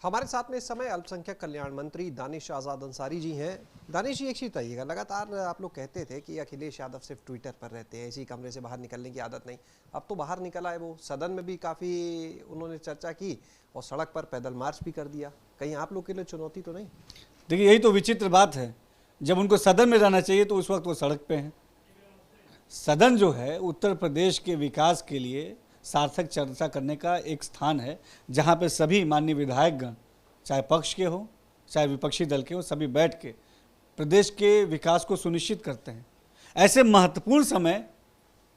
हमारे साथ में इस समय अल्पसंख्यक कल्याण मंत्री दानिश आज़ाद अंसारी जी हैं। दानिश जी, एक चीज़ बताइएगा, लगातार आप लोग कहते थे कि अखिलेश यादव सिर्फ ट्विटर पर रहते हैं, इसी कमरे से बाहर निकलने की आदत नहीं। अब तो बाहर निकला है, वो सदन में भी काफ़ी उन्होंने चर्चा की और सड़क पर पैदल मार्च भी कर दिया। कहीं आप लोग के लिए चुनौती तो नहीं? देखिए, यही तो विचित्र बात है, जब उनको सदन में रहना चाहिए तो उस वक्त वो सड़क पे हैं। सदन जो है उत्तर प्रदेश के विकास के लिए सार्थक चर्चा करने का एक स्थान है, जहाँ पे सभी माननीय विधायकगण, चाहे पक्ष के हो चाहे विपक्षी दल के हो, सभी बैठ के प्रदेश के विकास को सुनिश्चित करते हैं। ऐसे महत्वपूर्ण समय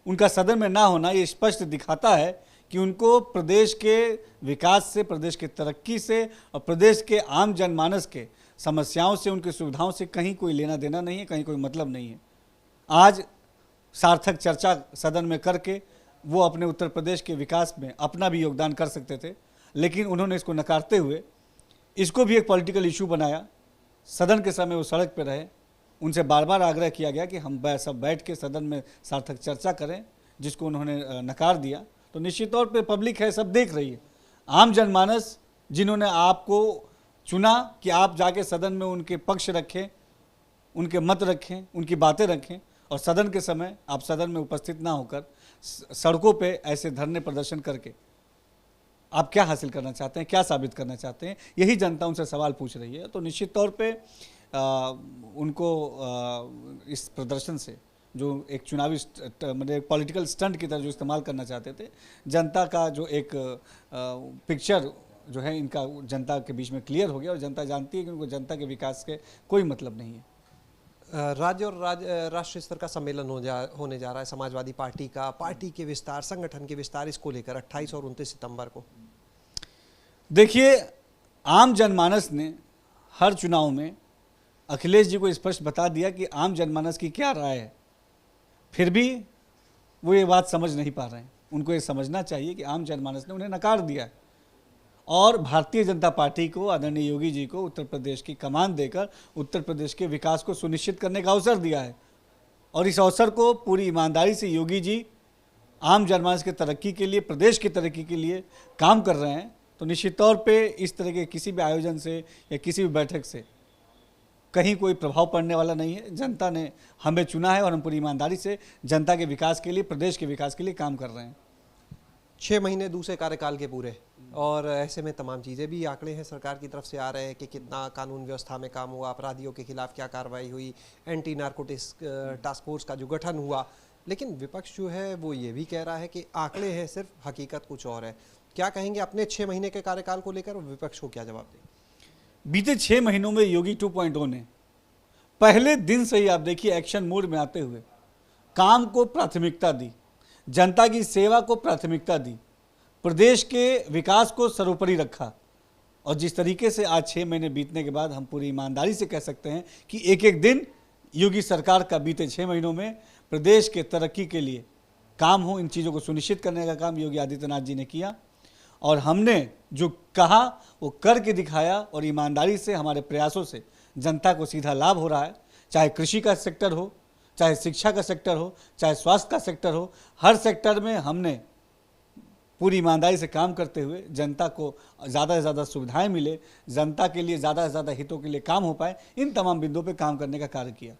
उनका सदन में ना होना ये स्पष्ट दिखाता है कि उनको प्रदेश के विकास से, प्रदेश के तरक्की से और प्रदेश के आम जनमानस के समस्याओं से, उनकी सुविधाओं से कहीं कोई लेना देना नहीं है, कहीं कोई मतलब नहीं है। आज सार्थक चर्चा सदन में करके वो अपने उत्तर प्रदेश के विकास में अपना भी योगदान कर सकते थे, लेकिन उन्होंने इसको नकारते हुए इसको भी एक पॉलिटिकल इशू बनाया। सदन के समय वो सड़क पर रहे, उनसे बार बार आग्रह किया गया कि हम सब बैठ के सदन में सार्थक चर्चा करें, जिसको उन्होंने नकार दिया। तो निश्चित तौर पे पब्लिक है, सब देख रही है। आम जनमानस जिन्होंने आपको चुना कि आप जाके सदन में उनके पक्ष रखें, उनके मत रखें, उनकी बातें रखें, और सदन के समय आप सदन में उपस्थित ना होकर सड़कों पे ऐसे धरने प्रदर्शन करके आप क्या हासिल करना चाहते हैं, क्या साबित करना चाहते हैं, यही जनता उनसे सवाल पूछ रही है। तो निश्चित तौर पे उनको इस प्रदर्शन से जो एक चुनावी मतलब पॉलिटिकल स्टंट की तरह जो इस्तेमाल करना चाहते थे, जनता का जो एक पिक्चर जो है इनका जनता के बीच में क्लियर हो गया, और जनता जानती है कि उनको जनता के विकास के कोई मतलब नहीं है। राज्य और राष्ट्रीय स्तर का सम्मेलन होने जा रहा है समाजवादी पार्टी का, पार्टी के विस्तार, संगठन के विस्तार, इसको लेकर 28 और 29 सितंबर को। देखिए, आम जनमानस ने हर चुनाव में अखिलेश जी को स्पष्ट बता दिया कि आम जनमानस की क्या राय है, फिर भी वो ये बात समझ नहीं पा रहे हैं। उनको ये समझना चाहिए कि आम जनमानस ने उन्हें नकार दिया है, और भारतीय जनता पार्टी को, आदरणीय योगी जी को उत्तर प्रदेश की कमान देकर उत्तर प्रदेश के विकास को सुनिश्चित करने का अवसर दिया है। और इस अवसर को पूरी ईमानदारी से योगी जी आम जनमानस के तरक्की के लिए, प्रदेश की तरक्की के लिए काम कर रहे हैं। तो निश्चित तौर पे इस तरह के किसी भी आयोजन से या किसी भी बैठक से कहीं कोई प्रभाव पड़ने वाला नहीं है। जनता ने हमें चुना है और हम पूरी ईमानदारी से जनता के विकास के लिए, प्रदेश के विकास के लिए काम कर रहे हैं। 6 महीने दूसरे कार्यकाल के पूरे, और ऐसे में तमाम चीज़ें भी, आंकड़े हैं सरकार की तरफ से आ रहे हैं कि कितना कानून व्यवस्था में काम हुआ, अपराधियों के खिलाफ क्या कार्रवाई हुई, एंटी नारकोटिक्स टास्क फोर्स का जो गठन हुआ। लेकिन विपक्ष जो है वो ये भी कह रहा है कि आंकड़े हैं सिर्फ, हकीकत कुछ और है। क्या कहेंगे अपने 6 महीने के कार्यकाल को लेकर, विपक्ष को क्या जवाब दें? बीते 6 महीनों में योगी 2.0 ने पहले दिन से ही, आप देखिए, एक्शन मोड में आते हुए काम को प्राथमिकता दी, जनता की सेवा को प्राथमिकता दी, प्रदेश के विकास को सर्वोपरि रखा। और जिस तरीके से आज 6 महीने बीतने के बाद हम पूरी ईमानदारी से कह सकते हैं कि एक एक दिन योगी सरकार का बीते 6 महीनों में प्रदेश के तरक्की के लिए काम हो, इन चीज़ों को सुनिश्चित करने का काम योगी आदित्यनाथ जी ने किया। और हमने जो कहा वो करके दिखाया, और ईमानदारी से हमारे प्रयासों से जनता को सीधा लाभ हो रहा है। चाहे कृषि का सेक्टर हो, चाहे शिक्षा का सेक्टर हो, चाहे स्वास्थ्य का सेक्टर हो, हर सेक्टर में हमने पूरी ईमानदारी से काम करते हुए जनता को ज़्यादा से ज़्यादा सुविधाएं मिले, जनता के लिए ज़्यादा से ज़्यादा हितों के लिए काम हो पाए, इन तमाम बिंदुओं पे काम करने का कार्य किया।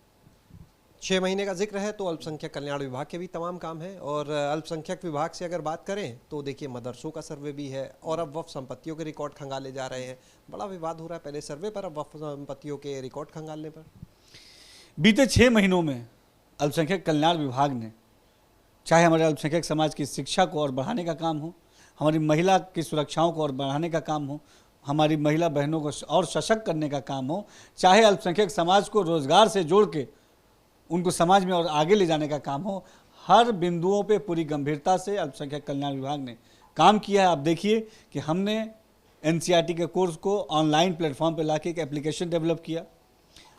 6 महीने का जिक्र है तो अल्पसंख्यक कल्याण विभाग के भी तमाम काम हैं, और अल्पसंख्यक विभाग से अगर बात करें तो देखिए मदरसों का सर्वे भी है, और अब वक्फ संपत्तियों के रिकॉर्ड खंगाले जा रहे हैं। बड़ा विवाद हो रहा है पहले सर्वे पर, अब वक्फ संपत्तियों के रिकॉर्ड खंगालने पर। बीते 6 महीनों में अल्पसंख्यक कल्याण विभाग ने, चाहे हमारे अल्पसंख्यक समाज की शिक्षा को और बढ़ाने का काम हो, हमारी महिला की सुरक्षाओं को और बढ़ाने का काम हो, हमारी महिला बहनों को और सशक्त करने का काम हो, चाहे अल्पसंख्यक समाज को रोजगार से जोड़ के उनको समाज में और आगे ले जाने का काम हो, हर बिंदुओं पे पूरी गंभीरता से अल्पसंख्यक कल्याण विभाग ने काम किया है। आप देखिए कि हमने एनसीईआरटी के कोर्स को ऑनलाइन प्लेटफॉर्म पे लाके एक एप्लीकेशन डेवलप किया।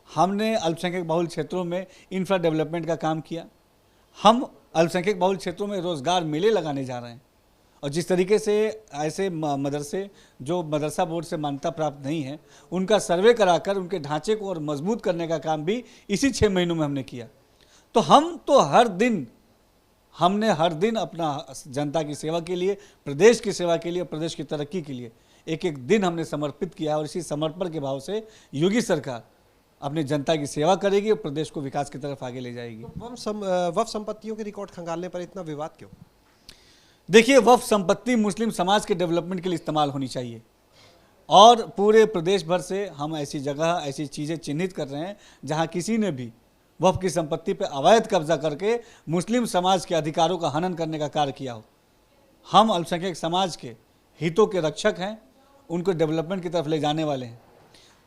हमने अल्पसंख्यक बहुल क्षेत्रों में इंफ्रा डेवलपमेंट का काम किया। हम अल्पसंख्यक बहुल क्षेत्रों में रोजगार मेले लगाने जा रहे हैं। और जिस तरीके से ऐसे मदरसे जो मदरसा बोर्ड से मान्यता प्राप्त नहीं है, उनका सर्वे कराकर उनके ढांचे को और मजबूत करने का काम भी इसी 6 महीनों में हमने किया। तो हम तो हर दिन हमने हर दिन अपना जनता की सेवा के लिए, प्रदेश की सेवा के लिए, प्रदेश की तरक्की के लिए एक एक दिन हमने समर्पित किया और इसी समर्पण के भाव से योगी सरकार अपनी जनता की सेवा करेगी और प्रदेश को विकास की तरफ आगे ले जाएगी। वक्फ संपत्तियों के रिकॉर्ड खंगालने पर इतना विवाद क्यों? देखिए, वक्फ संपत्ति मुस्लिम समाज के डेवलपमेंट के लिए इस्तेमाल होनी चाहिए और पूरे प्रदेश भर से हम ऐसी जगह, ऐसी चीज़ें चिन्हित कर रहे हैं जहां किसी ने भी वक्फ की संपत्ति पर अवैध कब्जा करके मुस्लिम समाज के अधिकारों का हनन करने का कार्य किया हो। हम अल्पसंख्यक समाज के हितों के रक्षक हैं, उनको डेवलपमेंट की तरफ ले जाने वाले हैं।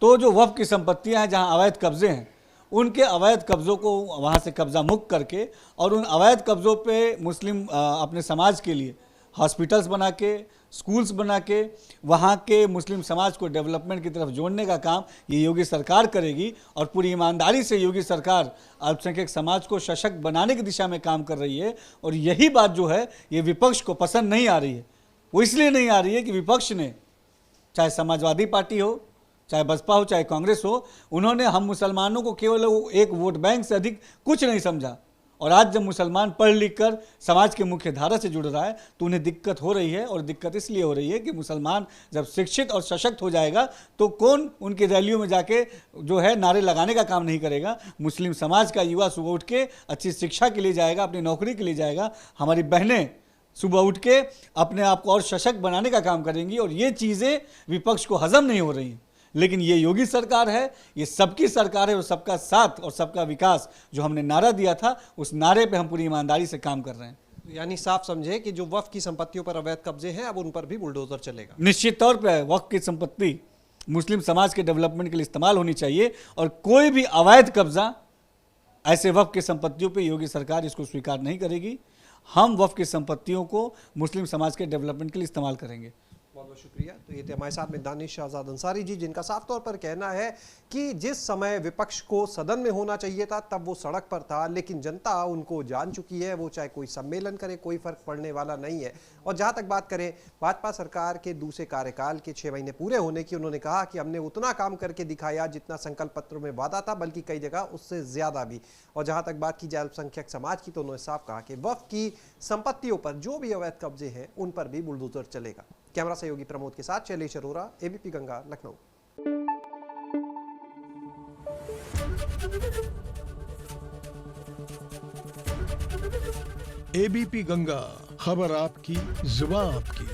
तो जो वक्फ की संपत्तियां हैं जहां अवैध कब्जे हैं, उनके अवैध कब्ज़ों को वहां से कब्जा मुक्त करके और उन अवैध कब्ज़ों पे मुस्लिम अपने समाज के लिए हॉस्पिटल्स बना के, स्कूल्स बना के वहाँ के मुस्लिम समाज को डेवलपमेंट की तरफ जोड़ने का काम ये योगी सरकार करेगी और पूरी ईमानदारी से योगी सरकार अल्पसंख्यक समाज को सशक्त बनाने की दिशा में काम कर रही है। और यही बात जो है ये विपक्ष को पसंद नहीं आ रही है। वो इसलिए नहीं आ रही है कि विपक्ष ने, चाहे समाजवादी पार्टी हो, चाहे बसपा हो, चाहे कांग्रेस हो, उन्होंने हम मुसलमानों को केवल एक वोट बैंक से अधिक कुछ नहीं समझा। और आज जब मुसलमान पढ़ लिख कर समाज के मुख्य धारा से जुड़ रहा है तो उन्हें दिक्कत हो रही है। और दिक्कत इसलिए हो रही है कि मुसलमान जब शिक्षित और सशक्त हो जाएगा तो कौन उनकी रैलियों में जाके जो है नारे लगाने का काम नहीं करेगा। मुस्लिम समाज का युवा सुबह उठ के अच्छी शिक्षा के लिए जाएगा, अपनी नौकरी के लिए जाएगा। हमारी बहनें सुबह उठ के अपने आप को और सशक्त बनाने का काम करेंगी। और ये चीज़ें विपक्ष को हजम नहीं हो रही हैं। लेकिन ये योगी सरकार है, ये सबकी सरकार है और सबका साथ और सबका विकास जो हमने नारा दिया था, उस नारे पे हम पूरी ईमानदारी से काम कर रहे हैं। यानी साफ समझे कि जो वक्फ की संपत्तियों पर अवैध कब्जे हैं अब उन पर भी बुलडोजर चलेगा। निश्चित तौर पे वक्फ की संपत्ति मुस्लिम समाज के डेवलपमेंट के लिए इस्तेमाल होनी चाहिए और कोई भी अवैध कब्जा ऐसे वक्फ की संपत्तियों पे योगी सरकार इसको स्वीकार नहीं करेगी। हम वक्फ की संपत्तियों को मुस्लिम समाज के डेवलपमेंट के लिए इस्तेमाल करेंगे। बहुत बहुत शुक्रिया। तो ये थे हमारे साथ में दानिश आज़ाद अंसारी जी, जिनका साफ तौर पर कहना है कि जिस समय विपक्ष को सदन में होना चाहिए था तब वो सड़क पर था, लेकिन जनता उनको जान चुकी है। वो चाहे कोई सम्मेलन करे, कोई फर्क पड़ने वाला नहीं है। और जहाँ तक बात करें भाजपा सरकार के दूसरे कार्यकाल के 6 महीने पूरे होने की, उन्होंने कहा कि हमने उतना काम करके दिखाया जितना संकल्प पत्रों में वादा था, बल्कि कई जगह उससे ज्यादा भी। और जहाँ तक बात की जाए अल्पसंख्यक समाज की, तो उन्होंने साफ कहा कि वक्फ की संपत्तियों पर जो भी अवैध कब्जे हैं उन पर भी बुलडोजर चलेगा। कैमरा सहयोगी प्रमोद के साथ शैलेश अरोरा, एबीपी गंगा, लखनऊ। एबीपी गंगा, खबर आपकी, जुबान आपकी।